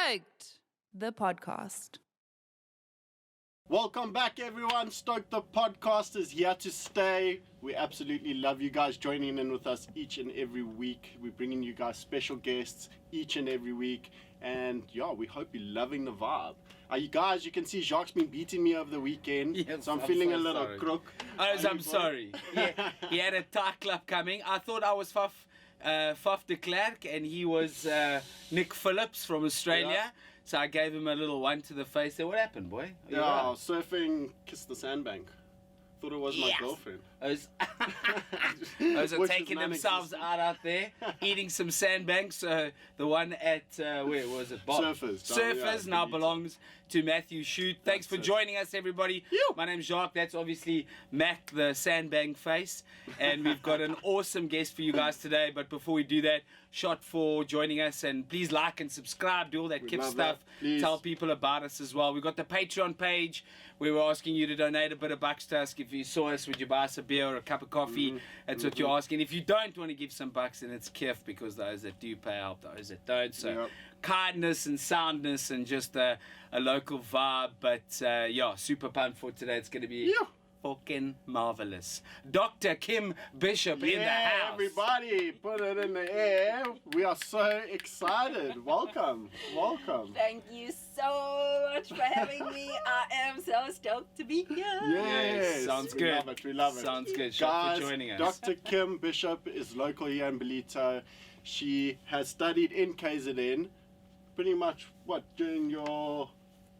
Stoked, the podcast. Welcome back, everyone. Stoked, the podcast, is here to stay. We absolutely love you guys joining in with us each and every week. We're bringing you guys special guests each and every week. And yeah, we hope you're loving the vibe. You guys, you can see Jacques been beating me over the weekend. Yes, so I'm feeling so a little sorry. crook. I'm sorry. He had a tight club coming. I thought I was Faf de Klerk and he was Nick Phillips from Australia. Yeah. So I gave him a little one to the face. Said, what happened, boy? Are you Yeah, right? surfing, kiss the sandbank. Thought it was my girlfriend. Those are Which taking is themselves non-existent. out there, eating some sandbanks. The one at, where was it? Bob? Surfers, now yeah, belongs to Matthew Shute. Thanks for it. joining us, everybody. My name's Jacques. That's obviously Matt, the sandbang face. And we've got an awesome guest for you guys today. But before we do that, shot for joining us. And please like and subscribe, do all that Kip love stuff. that. Please. Tell people about us as well. We've got the Patreon page where we're asking you to donate a bit of bucks to us. If you saw us, would you buy us a beer or a cup of coffee? That's what you're asking. If you don't want to give some bucks, then it's Kif, because those that do pay help those that don't. So Yep. kindness and soundness and just a local vibe. But yeah, super pumped for today. It's going to be fucking marvelous. Dr. Kim Bishop in the house. Everybody, put it in the air. We are so excited. Welcome. Thank you so much for having me. I am so stoked to be here. Yes, Sounds we good. We love it. Sounds good. Shot Guys, for joining us. Dr. Kim Bishop is local here in Belito. She has studied in KZN pretty much, during your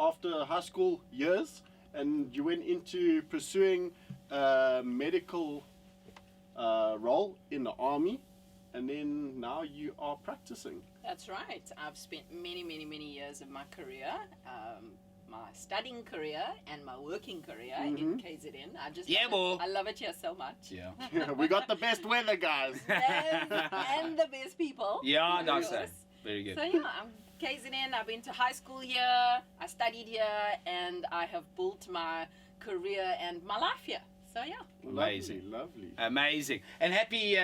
after high school years, and you went into pursuing a medical role in the army, and then now you are practicing. That's right. I've spent many years of my career, my studying career and my working career in KZN. I love it here so much. Yeah. We got the best weather, guys. and the best people. Yeah, that's Of it. course. Very good. So yeah, I'm KZN. I've been to high school here. I studied here, and I have built my career and my life here. So yeah. Amazing. Lovely. Amazing. And happy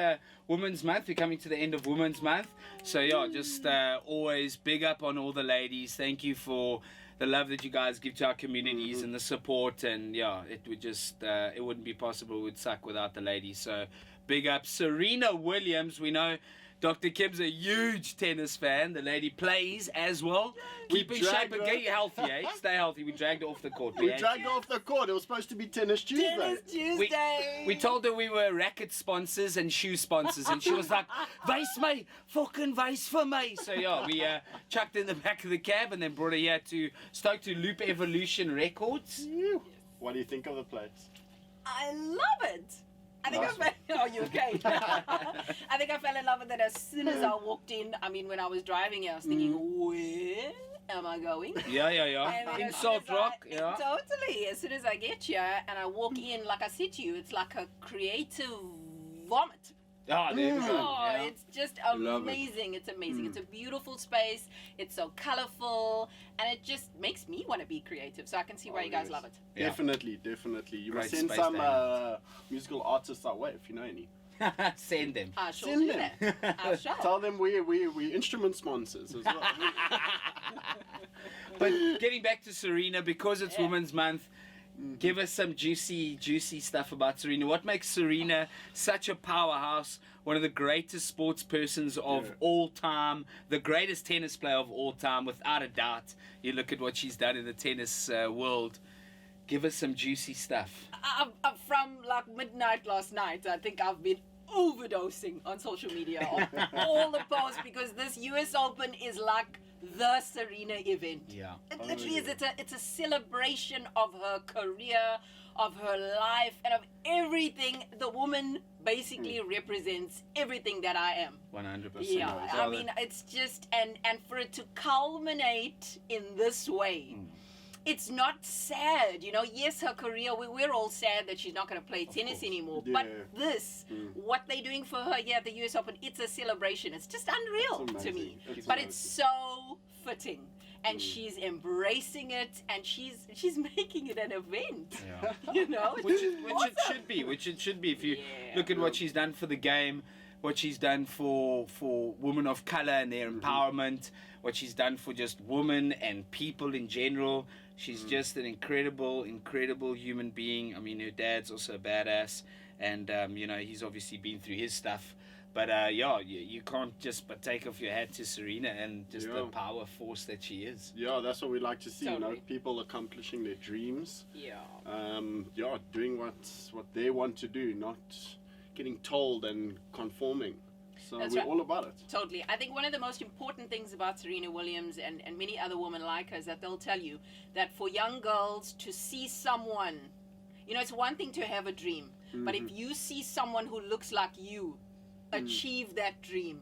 Women's Month. We're coming to the end of Women's Month. So yeah, just always big up on all the ladies. Thank you for the love that you guys give to our communities and the support. And yeah, it would just, it wouldn't be possible. It would suck without the ladies. So big up. Serena Williams, we know Dr. Kim's a huge tennis fan. The lady plays as well. Keep in shape and get you healthy, eh? Stay healthy. We dragged her off the court. We dragged her off the court. It was supposed to be Tennis Tuesday. Tennis Tuesday. We told her we were racket sponsors and shoe sponsors, and she was like, "Vice me, fucking vice for me." So yeah, we chucked her in the back of the cab and then brought her here to Stoked to Loop Evolution Records. What do you think of the place? I love it. I think oh, you okay? I think I fell in love with it as soon as I walked in. I mean, when I was driving here, I was thinking, where am I going? Yeah. And then In as soon Salt as I- Rock, yeah. Totally. As soon as I get here and I walk in, like I said to you, it's like a creative vomit. Oh, there we go. Oh, Yeah. it's just Love it. amazing. It's amazing. It's a beautiful space. It's so colorful, and it just makes me want to be creative. So I can see why you guys love it. Yeah. Definitely. You Great must send space some there. musical artists our way if you know any. Send them. I shall Send do them. that. I shall. Tell them we instrument sponsors as well. But getting back to Serena, because it's Women's Month, give us some juicy stuff about Serena. What makes Serena such a powerhouse, one of the greatest sports persons of all time, the greatest tennis player of all time, without a doubt. You look at what she's done in the tennis world. Give us some juicy stuff. From like midnight last night, I think I've been overdosing on social media on all the posts, because this US Open is like the Serena event. Yeah. It literally is. It's a celebration of her career, of her life, and of everything. The woman basically represents everything that I am. 100%. Yeah, I mean, it's just, and for it to culminate in this way, it's not sad, you know. Yes, her career, we're all sad that she's not going to play tennis anymore. Yeah. But this, what they're doing for her here at the US Open, it's a celebration. It's just unreal It's to me. amazing. But it's so fitting. And she's embracing it, and she's making it an event. Yeah. You know? Which it should be. If you look at what she's done for the game, what she's done for women of color and their empowerment, what she's done for just women and people in general. She's just an incredible human being. I mean, her dad's also a badass, and you know, he's obviously been through his stuff. But yeah, you can't just but take off your hat to Serena and just the power force that she is. Yeah, that's what we like to see. You know, Totally. people accomplishing their dreams. Yeah. Yeah, doing what they want to do, not getting told and conforming. So That's we're right. all about it. Totally. I think one of the most important things about Serena Williams and many other women like her is that they'll tell you that for young girls to see someone, you know, it's one thing to have a dream, but if you see someone who looks like you achieve that dream,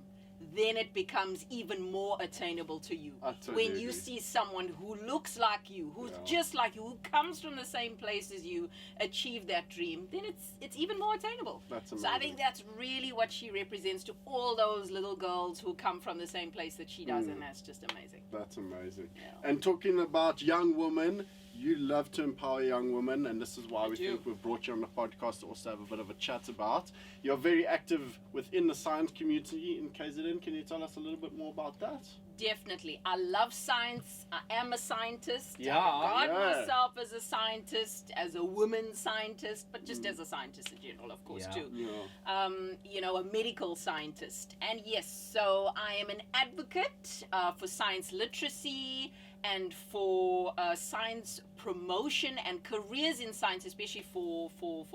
then it becomes even more attainable to you. I totally When you agree. see someone who looks like you, who's just like you, who comes from the same place as you, achieve that dream, then it's even more attainable. That's So I amazing. think that's really what she represents to all those little girls who come from the same place that she does, and that's just amazing. That's amazing. Yeah. And talking about young women, you love to empower young women, and this is why we do. think we've brought you on the podcast to also have a bit of a chat about. You're very active within the science community in KZN. Can you tell us a little bit more about that? Definitely. I love science. I am a scientist. Yeah. I regard Yeah. myself as a scientist, as a woman scientist, but just as a scientist in general, of course, Yeah. too. Yeah. You know, a medical scientist. And yes, so I am an advocate for science literacy and for science promotion and careers in science, especially for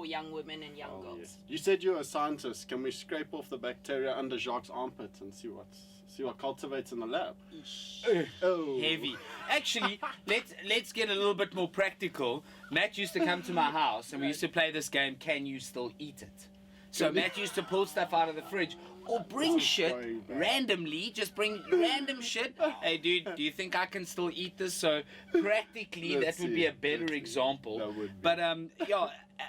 young women and young girls. Yes. You said you're a scientist. Can we scrape off the bacteria under Jacques' armpit and see what cultivates in the lab? Oh. Heavy. Actually, let's get a little bit more practical. Matt used to come to my house and we used to play this game, Can You Still Eat It? So Matt used to pull stuff out of the fridge or bring This is shit going bad. randomly, just bring random shit. Hey dude, do you think I can still eat this? So practically Let's that would see, be a let's better see. example. That would be. But yeah,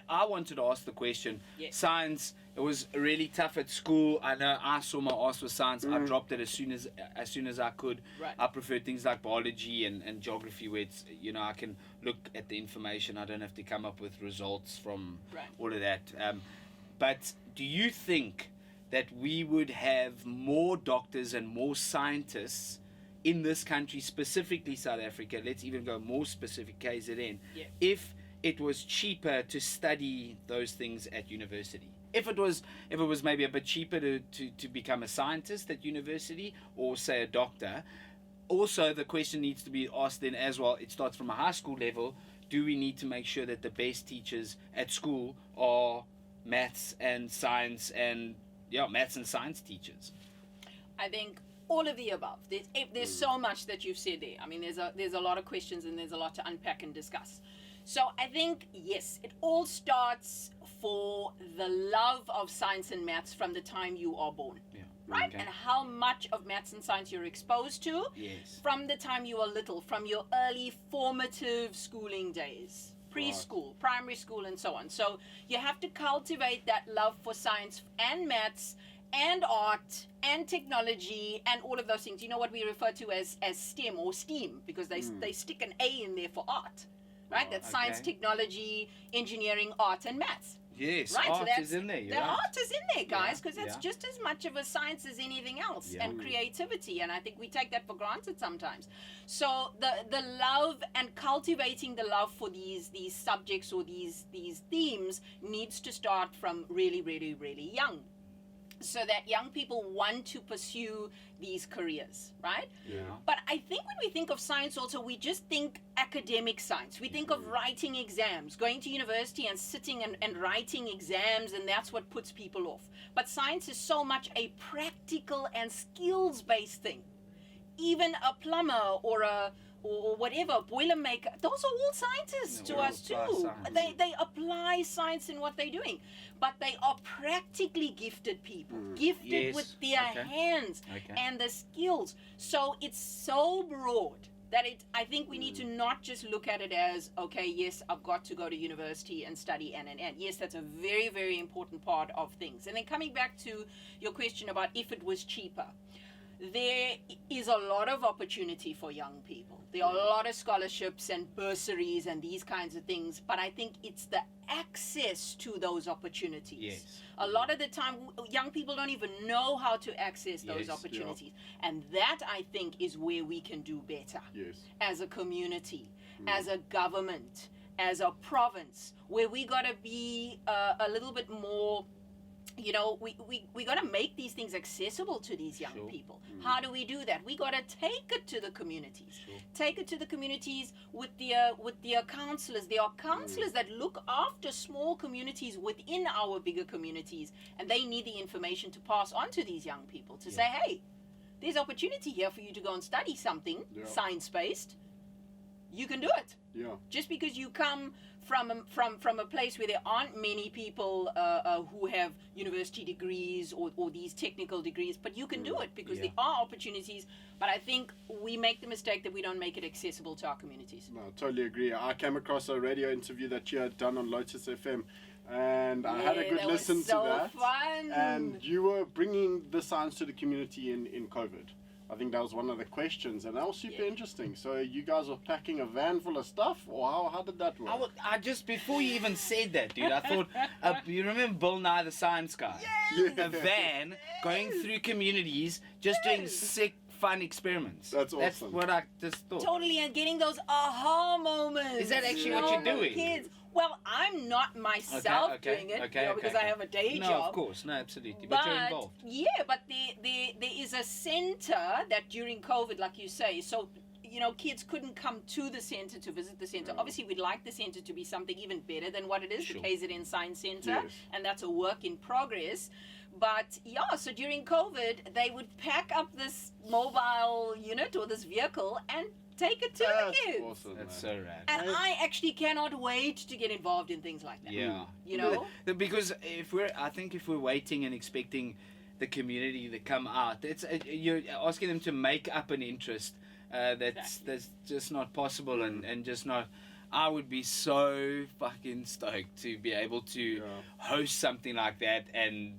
I wanted to ask the question. Yes. Science, it was really tough at school. I know I saw my ass with science. I dropped it as soon as I could. Right. I preferred things like biology and geography, where it's, you know, I can look at the information. I don't have to come up with results from Right. all of that. But do you think that we would have more doctors and more scientists in this country, specifically South Africa, let's even go more specific, KZN, Yeah. if it was cheaper to study those things at university? If it was maybe a bit cheaper to become a scientist at university, or say a doctor. Also, the question needs to be asked then as well, it starts from a high school level, do we need to make sure that the best teachers at school are maths and science teachers? I think all of the above. There's so much that you've said there. I mean, there's a lot of questions and there's a lot to unpack and discuss. So I think, yes, it all starts for the love of science and maths from the time you are born, Yeah. right? Okay. And how much of maths and science you're exposed to Yes. from the time you are little, from your early formative schooling days, preschool, primary school, and so on. So you have to cultivate that love for science and maths and art and technology and all of those things. You know what we refer to as STEM or STEAM, because they stick an A in there for art, right? That's science, okay. technology, engineering, art, and maths. Yes, Right, so art that's, is in there. the Right. art is in there, guys, Yeah, because that's yeah. just as much of a science as anything else, Yeah. and creativity. And I think we take that for granted sometimes. So the love and cultivating the love for these subjects or these themes needs to start from really, really, really young, so that young people want to pursue these careers, right? Yeah. But I think when we think of science also, we just think academic science. We think of writing exams, going to university and sitting and writing exams, and that's what puts people off. But science is so much a practical and skills-based thing. Even a plumber or whatever, boilermaker, those are all scientists to Yeah, us we apply too. science. They apply science in what they're doing. But they are practically gifted people, gifted Yes, with their okay. hands Okay. and the skills. So it's so broad that I think we need to not just look at it as, okay, yes, I've got to go to university and study and. Yes, that's a very, very important part of things. And then coming back to your question about if it was cheaper. there is a lot of opportunity for young people. There are a lot of scholarships and bursaries and these kinds of things, but I think it's the access to those opportunities. Yes. A lot of the time, young people don't even know how to access those Yes. opportunities. And that, I think, is where we can do better Yes. as a community, as a government, as a province, where we got to be a little bit more, you know, we got to make these things accessible to these young Sure. people. How do we do that? We got to take it to the communities. Sure. Take it to the communities with their counselors. There are counselors that look after small communities within our bigger communities, and they need the information to pass on to these young people to say, hey, there's opportunity here for you to go and study something science-based. You can do it. Yeah. Just because you come from a place where there aren't many people who have university degrees or these technical degrees, but you can do it because there are opportunities. But I think we make the mistake that we don't make it accessible to our communities. No, I totally agree. I came across a radio interview that you had done on Lotus FM, and I had a good that listen was to so that. fun. And you were bringing the science to the community in COVID. I think that was one of the questions, and that was super interesting. So you guys were packing a van full of stuff, or how did that work? I just, before you even said that, dude, I thought, you remember Bill Nye the Science Guy? Yeah. A van going through communities, just doing sick, fun experiments. That's awesome. That's what I just thought. Totally, and getting those aha moments. Is that actually you what know, you're doing? Kids. Well, I'm not myself doing it, you know, because I have a day no, job. of course, no, absolutely. But you're involved. Yeah, but there is a center that during COVID, like you say, so, you know, kids couldn't come to the center to visit the center. Obviously, we'd like the center to be something even better than what it is, Sure. the KZN Science Center, Yes. and that's a work in progress. But yeah, so during COVID, they would pack up this mobile unit or this vehicle and take it to the kids. Awesome, That's man. so rad. And I actually cannot wait to get involved in things like that. Yeah. You know? Because I think if we're waiting and expecting the community to come out, you're asking them to make up an interest that's just not possible and just not. I would be so fucking stoked to be able to host something like that, and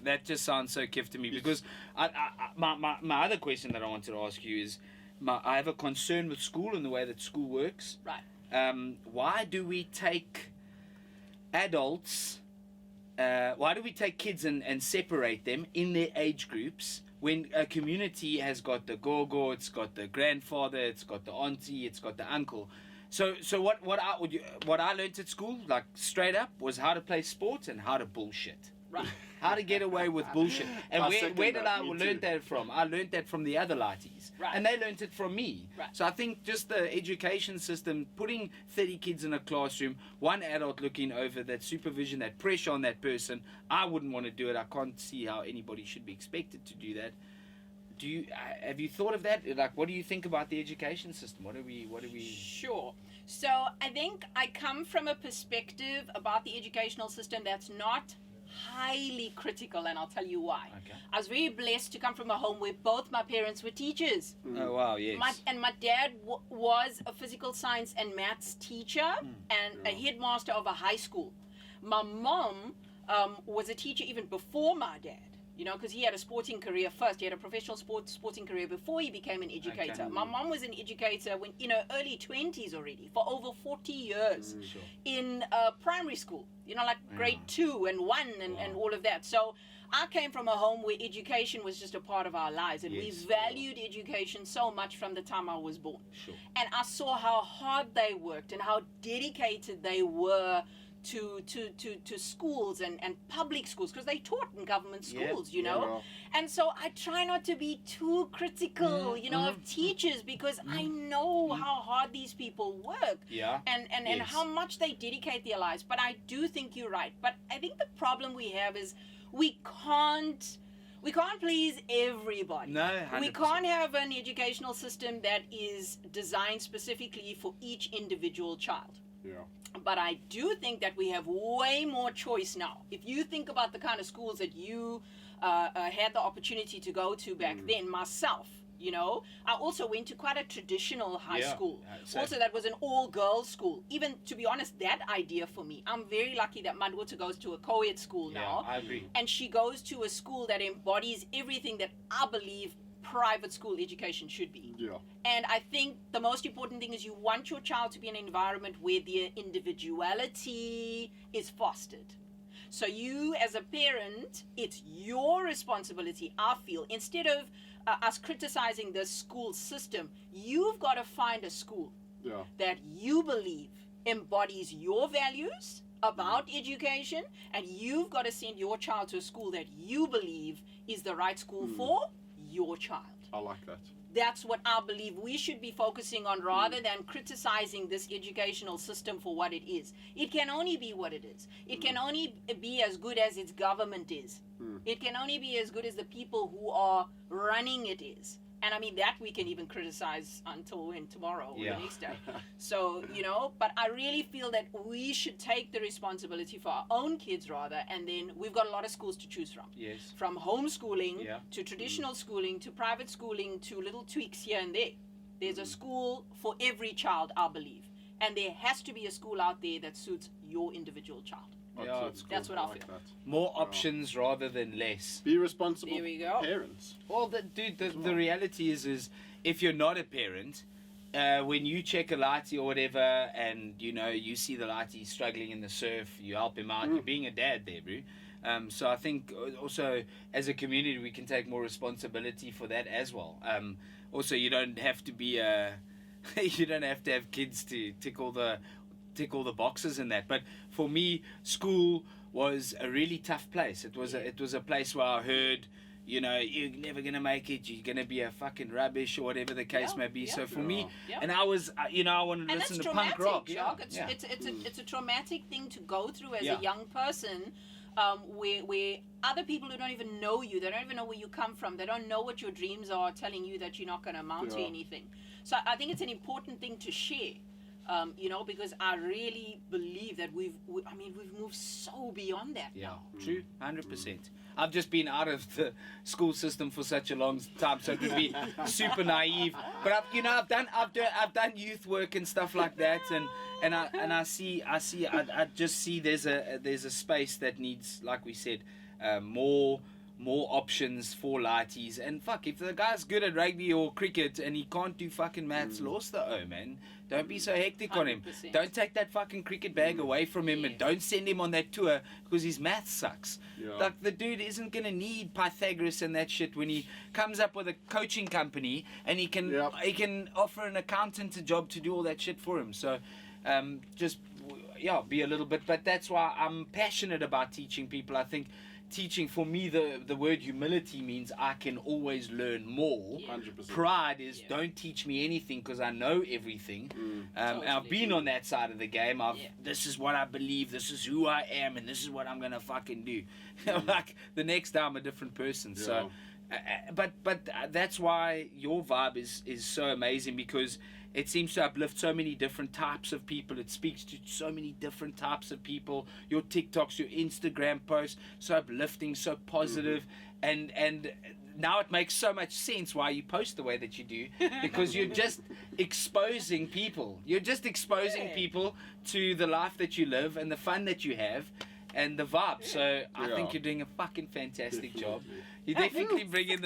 that just sounds so kiff to me. Because my other question that I wanted to ask you is, I have a concern with school and the way that school works. Right. Why do we take adults? Why do we take kids and separate them in their age groups when a community has got the gogo, it's got the grandfather, it's got the auntie, it's got the uncle? So what I learned at school, like straight up, was how to play sports and how to bullshit. Right. How to get away with bullshit. And I where second did that, I me learn too. that from? I learned that from the other lighties. Right. And they learned it from me. Right. So I think just the education system, putting 30 kids in a classroom, one adult looking over, that supervision, that pressure on that person, I wouldn't want to do it. I can't see how anybody should be expected to do that. Have you thought of that? Like, what do you think about the education system? What do we Sure. So I think I come from a perspective about the educational system that's not highly critical, and I'll tell you why. Okay. I was very blessed to come from a home where both my parents were teachers. Oh wow, yes. My dad was a physical science and maths teacher and a headmaster of a high school. My mom was a teacher even before my dad. You know, because he had a sporting career first. He had a professional sporting career before he became an educator. Okay. My mom was an educator when, early 20s already, for over 40 years Sure. in primary school, like grade 2 and 1 and all of that. So I came from a home where education was just a part of our lives, and we Yes. valued education so much from the time I was born. Sure. And I saw how hard they worked and how dedicated they were to schools and public schools, because they taught in government schools, and so I try not to be too critical of teachers, because I know how hard these people work and Yes. how much they dedicate their lives. But I do think you're right. But I think the problem we have is we can't please everybody. No, 100%. We can't have an educational system that is designed specifically for each individual child. Yeah. But I do think that we have way more choice now. If you think about the kind of schools that you had the opportunity to go to back then, myself, I also went to quite a traditional high school. Same. Also, that was an all-girls school. Even, to be honest, that idea for me, I'm very lucky that my daughter goes to a co-ed school now. I agree. And she goes to a school that embodies everything that I believe private school education should be. Yeah. And I think the most important thing is you want your child to be in an environment where their individuality is fostered. So you as a parent, it's your responsibility, I feel, instead of us criticizing the school system, you've got to find a school that you believe embodies your values about education, and you've got to send your child to a school that you believe is the right school for your child. I like that. That's what I believe we should be focusing on, rather than criticizing this educational system for what it is. It can only be what it is. It can only be as good as its government is. It can only be as good as the people who are running it is. And I mean, that we can even criticize until when, tomorrow or the next day. So, but I really feel that we should take the responsibility for our own kids rather, and then we've got a lot of schools to choose from. Yes. From homeschooling to traditional schooling to private schooling to little tweaks here and there. There's a school for every child, I believe. And there has to be a school out there that suits your individual child. Yeah, it's That's what I feel. That. More options rather than less. Be responsible There we go. parents. Well, the reality is if you're not a parent, when you check a lighty or whatever, and you see the lighty struggling in the surf, you help him out. You're being a dad there, bro. So I think also as a community we can take more responsibility for that as well. Also, you don't have to be you don't have to have kids to tick all the boxes in that. But for me, school was a really tough place. It was a place where I heard, you're never gonna make it. You're gonna be a fucking rubbish or whatever the case may be. So for me, and I was, I wanted to listen to punk rock. It's a traumatic thing to go through as a young person, where other people who don't even know you, they don't even know where you come from, they don't know what your dreams are, telling you that you're not gonna amount to anything. So I think it's an important thing to share. Because I really believe that we've moved so beyond that now. True, 100%. I've just been out of the school system for such a long time, so it would be super naive. But I've done youth work and stuff like that, and I just see there's a space that needs, like we said, more options for lighties. And fuck, if the guy's good at rugby or cricket and he can't do fucking maths, lost the O, man. Don't be so hectic on him. 100%. Don't take that fucking cricket bag away from him, and don't send him on that tour because his math sucks. Like, the dude isn't gonna need Pythagoras and that shit when he comes up with a coaching company, and he can offer an accountant a job to do all that shit for him. So be a little bit, but that's why I'm passionate about teaching people. I think teaching, for me, the word humility means I can always learn more. 100%. Pride is don't teach me anything because I know everything. Totally. I've been on that side of the game. This is what I believe, this is who I am, and this is what I'm gonna fucking do. Like, the next day I'm a different person. So but that's why your vibe is so amazing, because it seems to uplift so many different types of people. It speaks to so many different types of people. Your TikToks, your Instagram posts, so uplifting, so positive. And now it makes so much sense why you post the way that you do, because you're just exposing people. You're just exposing people to the life that you live and the fun that you have and the vibe. So I think you're doing a fucking fantastic job. You definitely bring in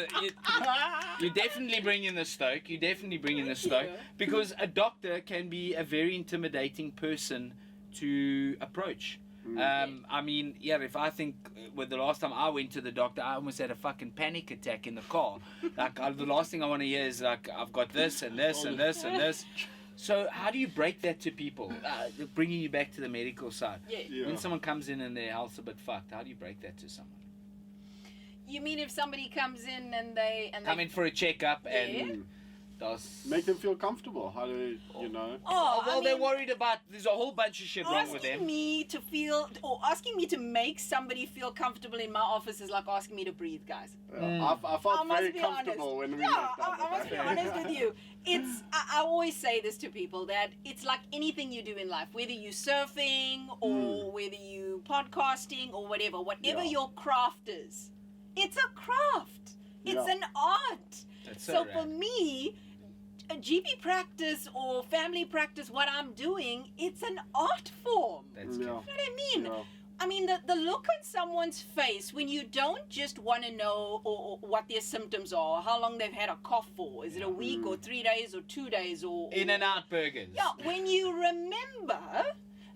you definitely bring in the stoke. You definitely bring in the stoke, because a doctor can be a very intimidating person to approach. I mean, if I think the last time I went to the doctor, I almost had a fucking panic attack in the car. Like, the last thing I want to hear is like, I've got this and this and this and this. So how do you break that to people? Bringing you back to the medical side. When someone comes in and their health's a bit fucked, how do you break that to someone? You mean if somebody comes in and they come in for a checkup and make them feel comfortable? How do they're worried about, there's a whole bunch of shit wrong with them. Asking me to make somebody feel comfortable in my office is like asking me to breathe, guys. I felt very comfortable when we met. I must be honest with you. I always say this to people, that it's like anything you do in life, whether you're surfing or whether you podcasting or whatever your craft is. It's a craft. It's an art. So for me, a GP practice or family practice, what I'm doing, it's an art form. That's You know what I mean? I mean, the look on someone's face when you don't just want to know or what their symptoms are, how long they've had a cough for. Is it a week or 3 days or 2 days or... In-N-Out burgers. Yeah, when you remember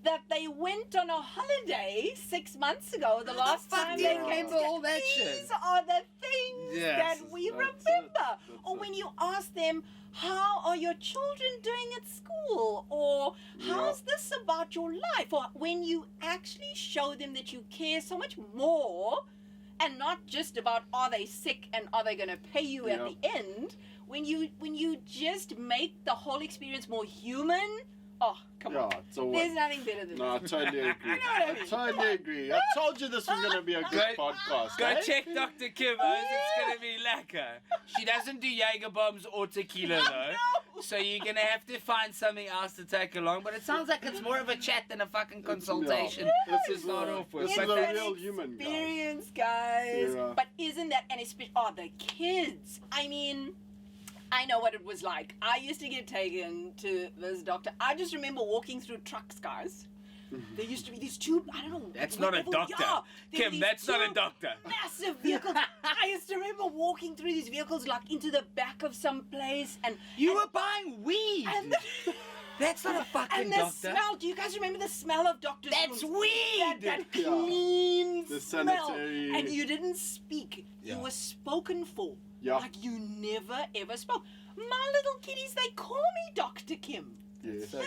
that they went on a holiday 6 months ago, the last time they came to all that shit. These are the things Yes, that we that's remember. it. Or when you ask them, how are your children doing at school? Or how's this about your life? Or when you actually show them that you care so much more and not just about are they sick and are they going to pay you at the end, when you just make the whole experience more human, oh, come on. It's always... There's nothing better than No, I that. totally agree. You know what I mean? Totally agree. I told you this was going to be a good podcast. Go eh? check Dr. Kim, it's going to be lacquer. She doesn't do Jaeger bombs or tequila, though. No. So you're going to have to find something else to take along. But it sounds like it's more of a chat than a fucking consultation. This is start a, off with. this But is a that's- real human guy. Experience, guys. Yeah. But isn't that, and especially, the kids. I mean, I know what it was like. I used to get taken to this doctor. I just remember walking through trucks, guys. There used to be these two, I don't know. That's not a whatever- doctor. yeah, there were Kim, these that's not a two doctor. Massive vehicles. I used to remember walking through these vehicles like into the back of some place and You were buying weed. and the, That's not a fucking and the doctor. smell. Do you guys remember the smell of doctor's That's rooms? weed. That Yeah. clean The smell. sanitary- And you didn't speak. Yeah. You were spoken for. Yeah. Like you never ever spoke. My little kiddies, they call me Dr. Kim. Yes. So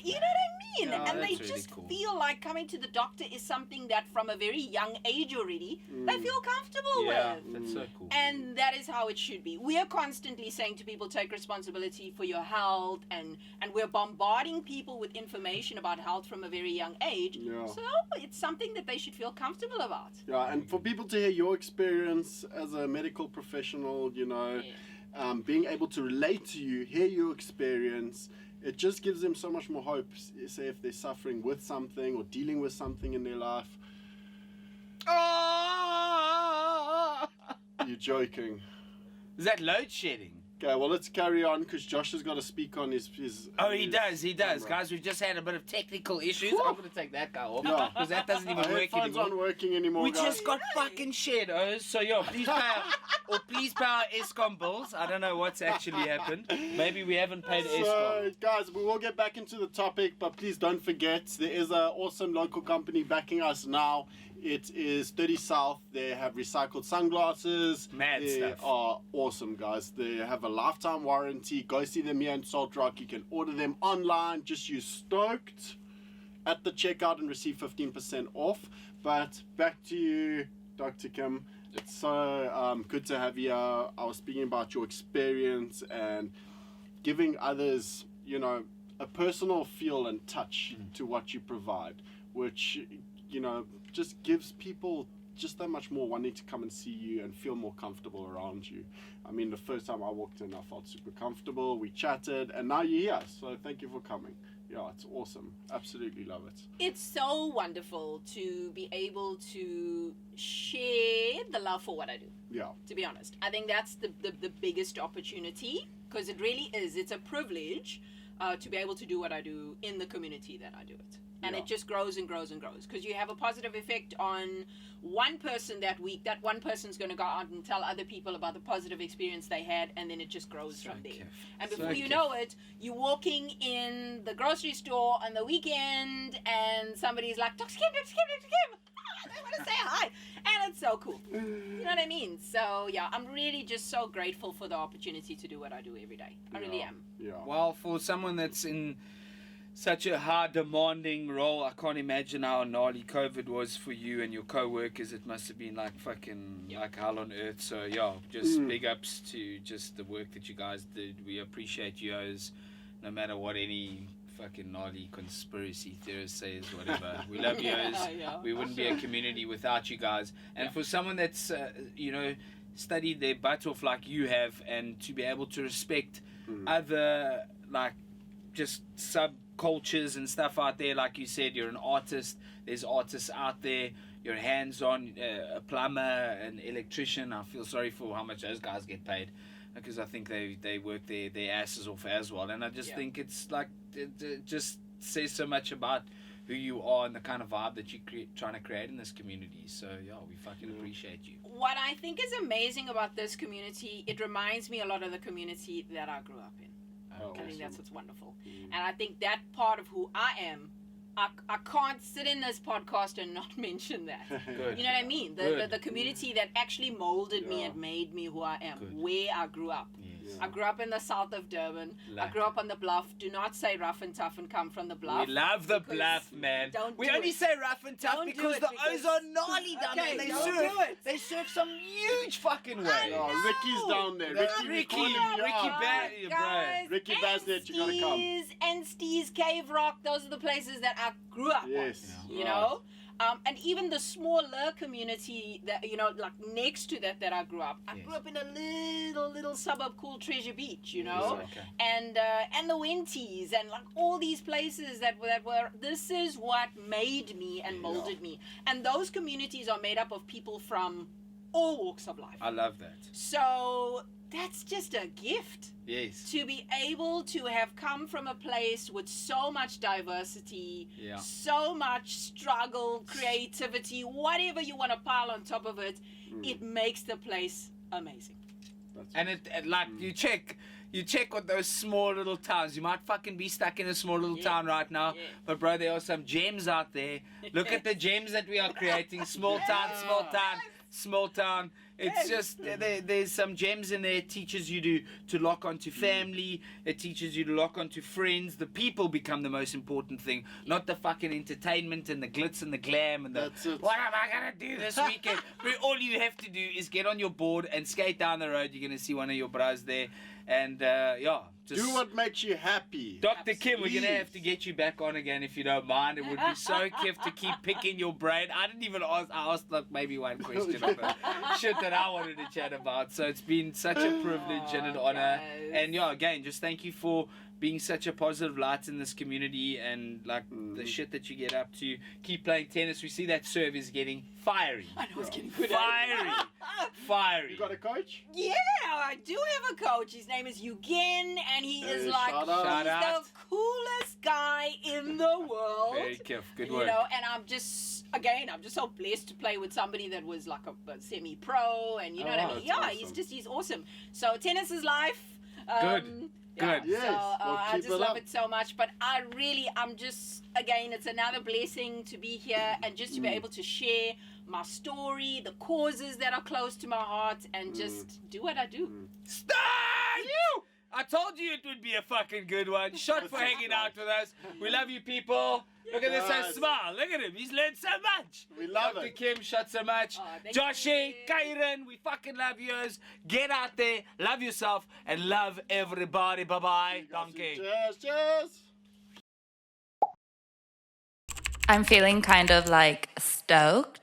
You know what I mean? Yeah, And they that's really just cool. feel like coming to the doctor is something that from a very young age already, they feel comfortable Yeah, with. that's so cool. And that is how it should be. We are constantly saying to people, take responsibility for your health, and we're bombarding people with information about health from a very young age. Yeah. So it's something that they should feel comfortable about. Yeah, and for people to hear your experience as a medical professional, being able to relate to you, hear your experience, it just gives them so much more hope, say if they're suffering with something or dealing with something in their life. Oh! You're joking. Is that load shedding? Okay, well, let's carry on because Josh has got to speak on his Oh, he does. camera. Guys, we've just had a bit of technical issues. I'm going to take that guy off Yeah. because that doesn't even Our work headphones anymore. aren't working anymore, We guys. just got fucking shadows. So, please pay our ESCOM bills. I don't know what's actually happened. Maybe we haven't paid So, ESCOM. guys, we will get back into the topic, but please don't forget, there is an awesome local company backing us now. It is 30 South. They have recycled sunglasses. Mad they stuff. are awesome, guys. They have a lifetime warranty. Go see them here in Salt Rock. You can order them online. Just use Stoked at the checkout and receive 15% off. But back to you, Dr. Kim. It's so good to have you. I was speaking about your experience and giving others, a personal feel and touch to what you provide, which, just gives people just that much more wanting to come and see you and feel more comfortable around you. I mean, the first time I walked in, I felt super comfortable. We chatted, and now you're here. So thank you for coming. Yeah, it's awesome. Absolutely love it. It's so wonderful to be able to share the love for what I do. Yeah. To be honest, I think that's the biggest opportunity, because it really is. It's a privilege to be able to do what I do in the community that I do it. And Yeah. it just grows and grows and grows, because you have a positive effect on one person that week. That one person's going to go out and tell other people about the positive experience they had, and then it just grows So from there. cute. And So before you cute. know it, you're walking in the grocery store on the weekend, and somebody's like, Dr. Kim, Dr. Kim, Dr. Kim. I want to say hi. And it's so cool. You know what I mean? So, yeah, I'm really just so grateful for the opportunity to do what I do every day. I really Yeah. am. Yeah. Well, for someone that's in such a hard, demanding role, I can't imagine how gnarly COVID was for you and your co-workers. It must have been like fucking like hell on earth. So just big ups to just the work that you guys did. We appreciate you guys, no matter what any fucking gnarly conspiracy theorist says, whatever. We love you guys. Yeah. We wouldn't be a community without you guys. And for someone that's studied their butt off like you have, and to be able to respect other like just subcultures and stuff out there, like you said, you're an artist. There's artists out there. You're hands-on, a plumber, an electrician. I feel sorry for how much those guys get paid, because I think they work their asses off as well. And I just think it's like it just says so much about who you are and the kind of vibe that you're trying to create in this community. So yeah, we fucking appreciate you. What I think is amazing about this community, it reminds me a lot of the community that I grew up in. I think that's what's wonderful. And I think that part of who I am, I can't sit in this podcast and not mention that. Good. You know what I mean? The community that actually molded me and made me who I am, where I grew up. Yes. I grew up in the south of Durban. I grew up on the bluff. Do not say rough and tough and come from the bluff. We love the bluff, man. We only say rough and tough because the O's are gnarly down there. They surf some huge fucking waves. Ricky's down there. Ricky Basnet, you gotta come. And Steve's Cave Rock, those are the places that I grew up Yes. on, you know? And even the smaller community that, you know, like next to that I grew up. I grew up in a little suburb called Treasure Beach, you know? And the Wenties and like all these places that were, this is what made me and molded me. And those communities are made up of people from all walks of life. I love that. So that's just a gift. Yes. To be able to have come from a place with so much diversity, so much struggle, creativity, whatever you want to pile on top of it, it makes the place amazing. And it like you check with those small little towns. You might fucking be stuck in a small little town right now, but bro, there are some gems out there. Look at the gems that we are creating. Small town. It's just there's some gems in there. It teaches you to lock onto family. It teaches you to lock onto friends. The people become the most important thing, not the fucking entertainment and the glitz and the glam and the what am I gonna do this weekend? But all you have to do is get on your board and skate down the road. You're gonna see one of your bros there, and just do what makes you happy. Dr. Kim, we're gonna have to get you back on again if you don't mind. It would be so kiff to keep picking your brain. I didn't even ask. I asked like maybe one question of the shit that I wanted to chat about. So it's been such a privilege and an honor. And again, just thank you for being such a positive light in this community and like the shit that you get up to. Keep playing tennis. We see that serve is getting fiery. I know it's getting good. Fiery. You got a coach? Yeah, I do have a coach. His name is Eugen, and he is like shout the coolest guy in the world. Very careful. Good work. You know, and I'm just so blessed to play with somebody that was like a semi-pro, and you know what I mean? Yeah, awesome. he's awesome. So tennis is life. Good. Yeah, Yes. So Well, I keep just it love up. it so much. But I'm just, again, it's another blessing to be here and just to be able to share my story, the causes that are close to my heart, and just do what I do. Stop! I told you it would be a fucking good one. Shot for hanging out with us. We love you, people. Look at this Guys. smile. Look at him. He's learned so much. We love Dr. it. Kim, shot so much. Thank Joshy, you. Kyron, we fucking love yous. Get out there, love yourself, and love everybody. Bye-bye. Donkey. Cheers. I'm feeling kind of like stoked